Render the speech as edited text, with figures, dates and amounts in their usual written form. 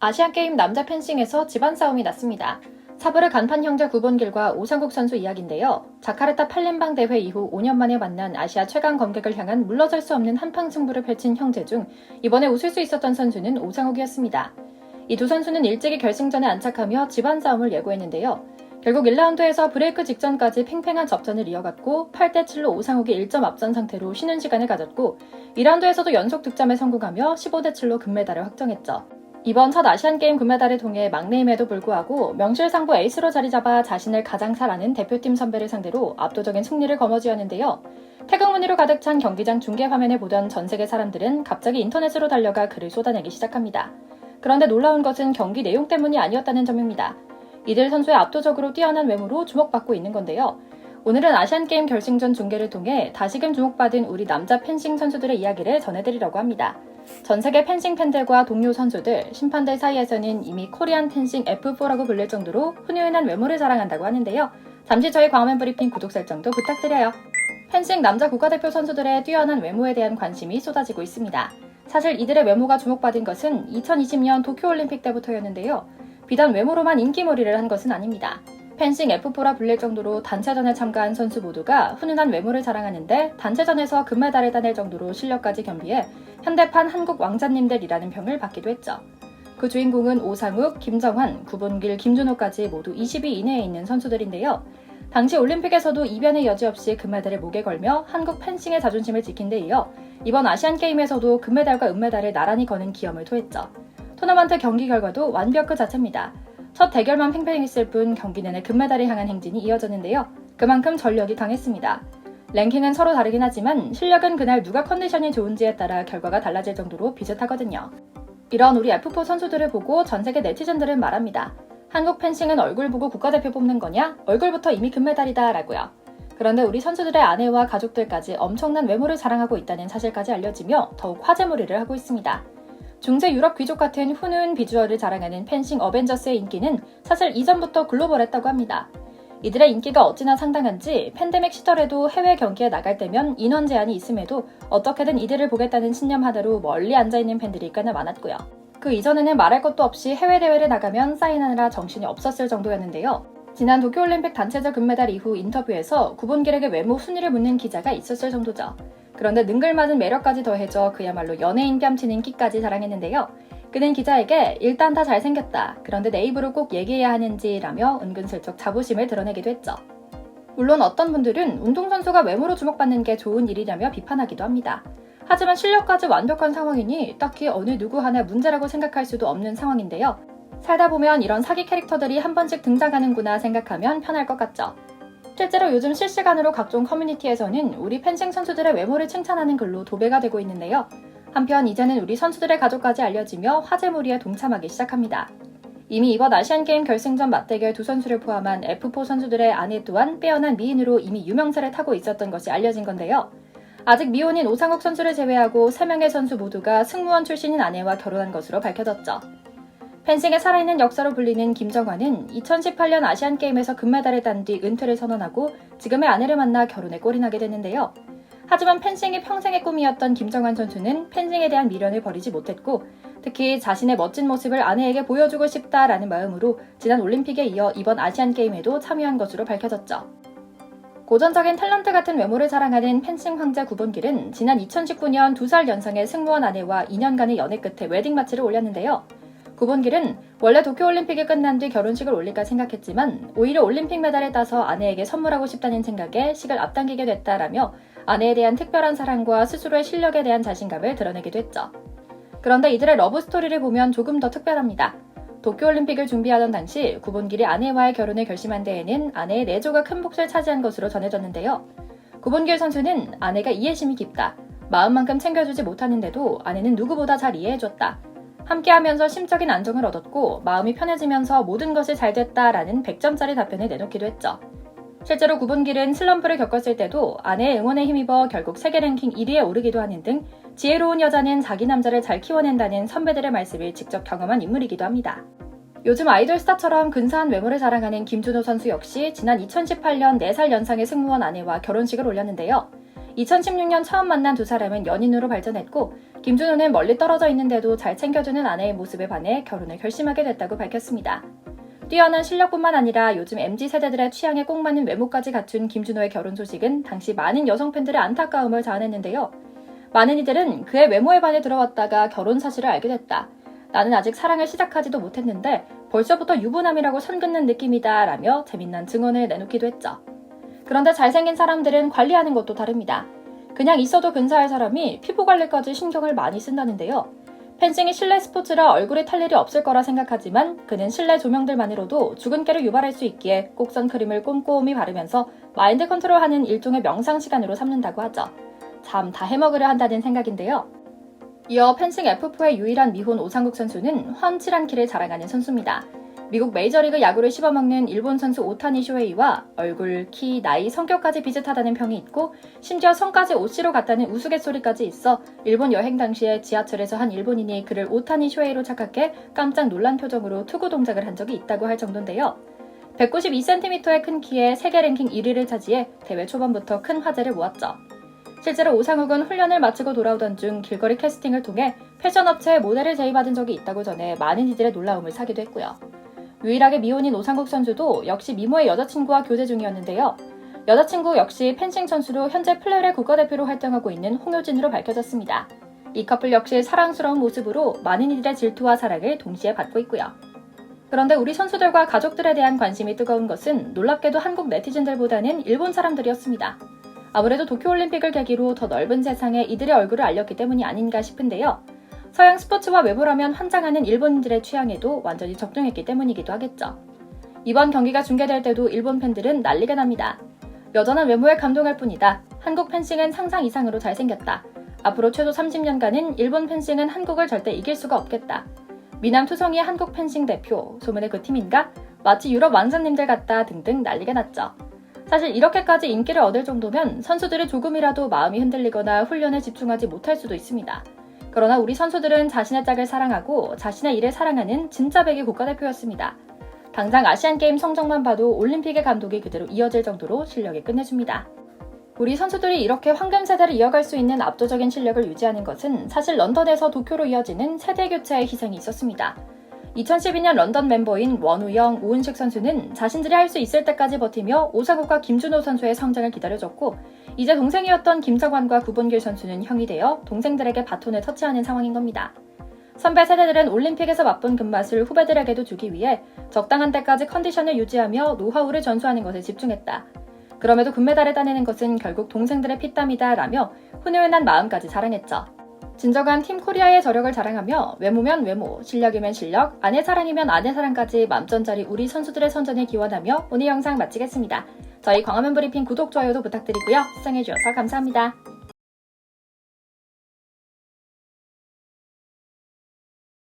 아시안게임 남자 펜싱에서 집안 싸움이 났습니다. 사브르 간판 형제 구본길과 오상국 선수 이야기인데요. 자카르타 팔렘방 대회 이후 5년 만에 만난 아시아 최강 검객을 향한 물러설 수 없는 한판 승부를 펼친 형제 중 이번에 웃을 수 있었던 선수는 오상욱이었습니다. 이 두 선수는 일찍이 결승전에 안착하며 집안 싸움을 예고했는데요. 결국 1라운드에서 브레이크 직전까지 팽팽한 접전을 이어갔고 8대7로 오상욱이 1점 앞선 상태로 쉬는 시간을 가졌고 2라운드에서도 연속 득점에 성공하며 15대7로 금메달을 확정했죠. 이번 첫 아시안게임 금메달을 통해 막내임에도 불구하고 명실상부 에이스로 자리 잡아 자신을 가장 잘 아는 대표팀 선배를 상대로 압도적인 승리를 거머쥐었는데요. 태극무늬로 가득 찬 경기장 중계 화면을 보던 전 세계 사람들은 갑자기 인터넷으로 달려가 글을 쏟아내기 시작합니다. 그런데 놀라운 것은 경기 내용 때문이 아니었다는 점입니다. 이들 선수의 압도적으로 뛰어난 외모로 주목받고 있는 건데요. 오늘은 아시안게임 결승전 중계를 통해 다시금 주목받은 우리 남자 펜싱 선수들의 이야기를 전해드리려고 합니다. 전 세계 펜싱 팬들과 동료 선수들, 심판들 사이에서는 이미 코리안 펜싱 F4라고 불릴 정도로 훈훈한 외모를 자랑한다고 하는데요. 잠시 저희 광화문 브리핑 구독 설정도 부탁드려요. 펜싱 남자 국가대표 선수들의 뛰어난 외모에 대한 관심이 쏟아지고 있습니다. 사실 이들의 외모가 주목받은 것은 2020년 도쿄올림픽 때부터였는데요. 비단 외모로만 인기몰이를 한 것은 아닙니다. 펜싱 F4라 불릴 정도로 단체전에 참가한 선수 모두가 훈훈한 외모를 자랑하는데 단체전에서 금메달을 따낼 정도로 실력까지 겸비해 현대판 한국 왕자님들이라는 평을 받기도 했죠. 그 주인공은 오상욱, 김정환, 구본길, 김준호까지 모두 20위 이내에 있는 선수들인데요. 당시 올림픽에서도 이변의 여지 없이 금메달을 목에 걸며 한국 펜싱의 자존심을 지킨 데 이어 이번 아시안게임에서도 금메달과 은메달을 나란히 거는 기염을 토했죠. 토너먼트 경기 결과도 완벽 그 자체입니다. 첫 대결만 팽팽했을 뿐 경기 내내 금메달을 향한 행진이 이어졌는데요. 그만큼 전력이 강했습니다. 랭킹은 서로 다르긴 하지만 실력은 그날 누가 컨디션이 좋은지에 따라 결과가 달라질 정도로 비슷하거든요. 이런 우리 F4 선수들을 보고 전 세계 네티즌들은 말합니다. 한국 펜싱은 얼굴 보고 국가대표 뽑는 거냐? 얼굴부터 이미 금메달이다 라고요. 그런데 우리 선수들의 아내와 가족들까지 엄청난 외모를 자랑하고 있다는 사실까지 알려지며 더욱 화제몰이를 하고 있습니다. 중세 유럽 귀족 같은 훈훈 비주얼을 자랑하는 펜싱 어벤져스의 인기는 사실 이전부터 글로벌했다고 합니다. 이들의 인기가 어찌나 상당한지 팬데믹 시절에도 해외 경기에 나갈 때면 인원 제한이 있음에도 어떻게든 이들을 보겠다는 신념 하나로 멀리 앉아있는 팬들이 꽤나 많았고요. 그 이전에는 말할 것도 없이 해외 대회를 나가면 사인하느라 정신이 없었을 정도였는데요. 지난 도쿄올림픽 단체전 금메달 이후 인터뷰에서 구본길에게 외모 순위를 묻는 기자가 있었을 정도죠. 그런데 능글맞은 매력까지 더해져 그야말로 연예인 뺨치는 끼까지 자랑했는데요. 그는 기자에게 일단 다 잘생겼다. 그런데 내 입으로 꼭 얘기해야 하는지라며 은근슬쩍 자부심을 드러내기도 했죠. 물론 어떤 분들은 운동선수가 외모로 주목받는 게 좋은 일이냐며 비판하기도 합니다. 하지만 실력까지 완벽한 상황이니 딱히 어느 누구 하나 문제라고 생각할 수도 없는 상황인데요. 살다 보면 이런 사기 캐릭터들이 한 번씩 등장하는구나 생각하면 편할 것 같죠. 실제로 요즘 실시간으로 각종 커뮤니티에서는 우리 펜싱 선수들의 외모를 칭찬하는 글로 도배가 되고 있는데요. 한편 이제는 우리 선수들의 가족까지 알려지며 화제몰이에 동참하기 시작합니다. 이미 이번 아시안게임 결승전 맞대결 두 선수를 포함한 F4 선수들의 아내 또한 빼어난 미인으로 이미 유명세를 타고 있었던 것이 알려진 건데요. 아직 미혼인 오상욱 선수를 제외하고 3명의 선수 모두가 승무원 출신인 아내와 결혼한 것으로 밝혀졌죠. 펜싱의 살아있는 역사로 불리는 김정환은 2018년 아시안게임에서 금메달을 딴 뒤 은퇴를 선언하고 지금의 아내를 만나 결혼에 골인하게 됐는데요. 하지만 펜싱이 평생의 꿈이었던 김정환 선수는 펜싱에 대한 미련을 버리지 못했고 특히 자신의 멋진 모습을 아내에게 보여주고 싶다라는 마음으로 지난 올림픽에 이어 이번 아시안게임에도 참여한 것으로 밝혀졌죠. 고전적인 탤런트 같은 외모를 자랑하는 펜싱 황제 구본길은 지난 2019년 2살 연상의 승무원 아내와 2년간의 연애 끝에 웨딩 마치를 올렸는데요. 구본길은 원래 도쿄올림픽이 끝난 뒤 결혼식을 올릴까 생각했지만 오히려 올림픽 메달을 따서 아내에게 선물하고 싶다는 생각에 식을 앞당기게 됐다라며 아내에 대한 특별한 사랑과 스스로의 실력에 대한 자신감을 드러내기도 했죠. 그런데 이들의 러브스토리를 보면 조금 더 특별합니다. 도쿄올림픽을 준비하던 당시 구본길이 아내와의 결혼을 결심한 데에는 아내의 내조가 큰 몫을 차지한 것으로 전해졌는데요. 구본길 선수는 아내가 이해심이 깊다. 마음만큼 챙겨주지 못하는데도 아내는 누구보다 잘 이해해줬다. 함께하면서 심적인 안정을 얻었고 마음이 편해지면서 모든 것이 잘 됐다라는 100점짜리 답변을 내놓기도 했죠. 실제로 구본길은 슬럼프를 겪었을 때도 아내의 응원에 힘입어 결국 세계 랭킹 1위에 오르기도 하는 등 지혜로운 여자는 자기 남자를 잘 키워낸다는 선배들의 말씀을 직접 경험한 인물이기도 합니다. 요즘 아이돌 스타처럼 근사한 외모를 자랑하는 김준호 선수 역시 지난 2018년 4살 연상의 승무원 아내와 결혼식을 올렸는데요. 2016년 처음 만난 두 사람은 연인으로 발전했고 김준호는 멀리 떨어져 있는데도 잘 챙겨주는 아내의 모습에 반해 결혼을 결심하게 됐다고 밝혔습니다. 뛰어난 실력뿐만 아니라 요즘 MZ세대들의 취향에 꼭 맞는 외모까지 갖춘 김준호의 결혼 소식은 당시 많은 여성 팬들의 안타까움을 자아냈는데요. 많은 이들은 그의 외모에 반해 들어왔다가 결혼 사실을 알게 됐다. 나는 아직 사랑을 시작하지도 못했는데 벌써부터 유부남이라고 선긋는 느낌이다 라며 재미난 증언을 내놓기도 했죠. 그런데 잘생긴 사람들은 관리하는 것도 다릅니다. 그냥 있어도 근사할 사람이 피부 관리까지 신경을 많이 쓴다는데요. 펜싱이 실내 스포츠라 얼굴에 탈 일이 없을 거라 생각하지만 그는 실내 조명들만으로도 주근깨를 유발할 수 있기에 꼭 선크림을 꼼꼼히 바르면서 마인드 컨트롤하는 일종의 명상 시간으로 삼는다고 하죠. 참 다 해먹으려 한다는 생각인데요. 이어 펜싱 F4의 유일한 미혼 오상국 선수는 훤칠한 키를 자랑하는 선수입니다. 미국 메이저리그 야구를 씹어먹는 일본 선수 오타니 쇼헤이와 얼굴, 키, 나이, 성격까지 비슷하다는 평이 있고 심지어 성까지 오씨로 같다는 우스갯소리까지 있어 일본 여행 당시에 지하철에서 한 일본인이 그를 오타니 쇼헤이로 착각해 깜짝 놀란 표정으로 투구 동작을 한 적이 있다고 할 정도인데요. 192cm의 큰 키에 세계 랭킹 1위를 차지해 대회 초반부터 큰 화제를 모았죠. 실제로 오상욱은 훈련을 마치고 돌아오던 중 길거리 캐스팅을 통해 패션업체에 모델을 제의받은 적이 있다고 전해 많은 이들의 놀라움을 사기도 했고요. 유일하게 미혼인 오상국 선수도 역시 미모의 여자친구와 교제 중이었는데요. 여자친구 역시 펜싱 선수로 현재 플레레 국가대표로 활동하고 있는 홍효진으로 밝혀졌습니다. 이 커플 역시 사랑스러운 모습으로 많은 이들의 질투와 사랑을 동시에 받고 있고요. 그런데 우리 선수들과 가족들에 대한 관심이 뜨거운 것은 놀랍게도 한국 네티즌들보다는 일본 사람들이었습니다. 아무래도 도쿄올림픽을 계기로 더 넓은 세상에 이들의 얼굴을 알렸기 때문이 아닌가 싶은데요. 서양 스포츠와 외모라면 환장하는 일본인들의 취향에도 완전히 적중했기 때문이기도 하겠죠. 이번 경기가 중계될 때도 일본 팬들은 난리가 납니다. 여전한 외모에 감동할 뿐이다. 한국 펜싱은 상상 이상으로 잘생겼다. 앞으로 최소 30년간은 일본 펜싱은 한국을 절대 이길 수가 없겠다. 미남 투성이의 한국 펜싱 대표, 소문의 그 팀인가? 마치 유럽 왕자님들 같다 등등 난리가 났죠. 사실 이렇게까지 인기를 얻을 정도면 선수들이 조금이라도 마음이 흔들리거나 훈련에 집중하지 못할 수도 있습니다. 그러나 우리 선수들은 자신의 짝을 사랑하고 자신의 일을 사랑하는 진짜 백의 국가대표였습니다. 당장 아시안게임 성적만 봐도 올림픽의 감독이 그대로 이어질 정도로 실력이 끝내줍니다. 우리 선수들이 이렇게 황금세대를 이어갈 수 있는 압도적인 실력을 유지하는 것은 사실 런던에서 도쿄로 이어지는 세대교체의 희생이 있었습니다. 2012년 런던 멤버인 원우영, 오은식 선수는 자신들이 할 수 있을 때까지 버티며 오상욱과 김준호 선수의 성장을 기다려줬고 이제 동생이었던 김정환과 구본길 선수는 형이 되어 동생들에게 바톤을 터치하는 상황인 겁니다. 선배 세대들은 올림픽에서 맛본 금맛을 후배들에게도 주기 위해 적당한 때까지 컨디션을 유지하며 노하우를 전수하는 것에 집중했다. 그럼에도 금메달을 따내는 것은 결국 동생들의 피땀이다 라며 훈훈한 마음까지 자랑했죠. 진정한 팀 코리아의 저력을 자랑하며 외모면 외모, 실력이면 실력, 아내 사랑이면 아내 사랑까지 맘전짜리 우리 선수들의 선전을 기원하며 오늘 영상 마치겠습니다. 저희 광화문 브리핑 구독, 좋아요도 부탁드리고요. 시청해주셔서 감사합니다.